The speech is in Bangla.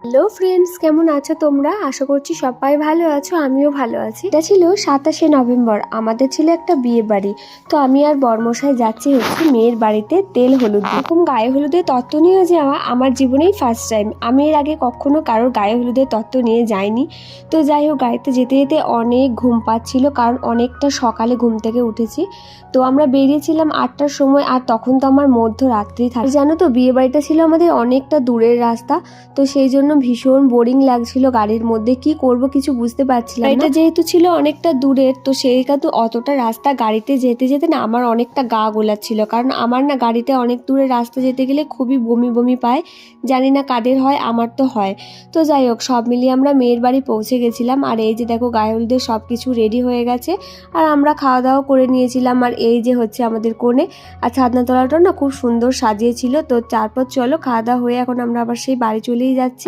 হ্যালো ফ্রেন্ডস, কেমন আছো তোমরা? আশা করছি সবাই ভালো আছো, আমিও ভালো আছি। এটা ছিল 27শে নভেম্বর, আমাদের ছিল একটা বিয়ে বাড়ি। তো আমি আর বরমশাই যাচ্ছি মেয়ের বাড়িতে তেল হলুদ। এরকম গায়ে হলুদের তত্ত্ব নিয়ে যাওয়া আমার জীবনেই ফার্স্ট টাইম। আমি এর আগে কখনো কারোর গায়ে হলুদের তত্ত্ব নিয়ে যাইনি। তো যাই হোক, গাড়িতে যেতে যেতে অনেক ঘুম পাচ্ছিল, কারণ অনেকটা সকালে ঘুম থেকে উঠেছি। তো আমরা বেরিয়েছিলাম 8টার সময়, আর তখন তো আমার মধ্যরাত্রি থাকে। জানো তো, বিয়ে বাড়িটা ছিল আমাদের অনেকটা দূরের রাস্তা। তো সেই জন্য ভীষণ বোরিং লাগছিল গাড়ির মধ্যে, কি করব কিছু বুঝতে পারছিলাম না। এটা যেহেতু ছিল অনেকটা দূরের, তো সেই কারণে অতটা রাস্তা গাড়িতে যেতে যেতে না আমার অনেকটা গা গোলাচ্ছিল, কারণ আমার না গাড়িতে অনেক দূরের রাস্তা যেতে গেলে খুবই বমি বমি পায়। জানি না কাদের হয়, আমার তো হয়। তো যাই হোক, সব মিলিয়ে আমরা মেয়ের বাড়ি পৌঁছে গেছিলাম। আর এই যে দেখো, গায়ে হলুদের সব কিছু রেডি হয়ে গেছে, আর আমরা খাওয়া দাওয়া করে নিয়েছিলাম। আর এই যে হচ্ছে আমাদের কোণে। আর ছাদনাতলাটা না খুব সুন্দর সাজিয়েছিল। তো তারপর চলো, খাওয়া দাওয়া হয়ে এখন আমরা আবার সেই বাড়ি চলেই যাচ্ছি।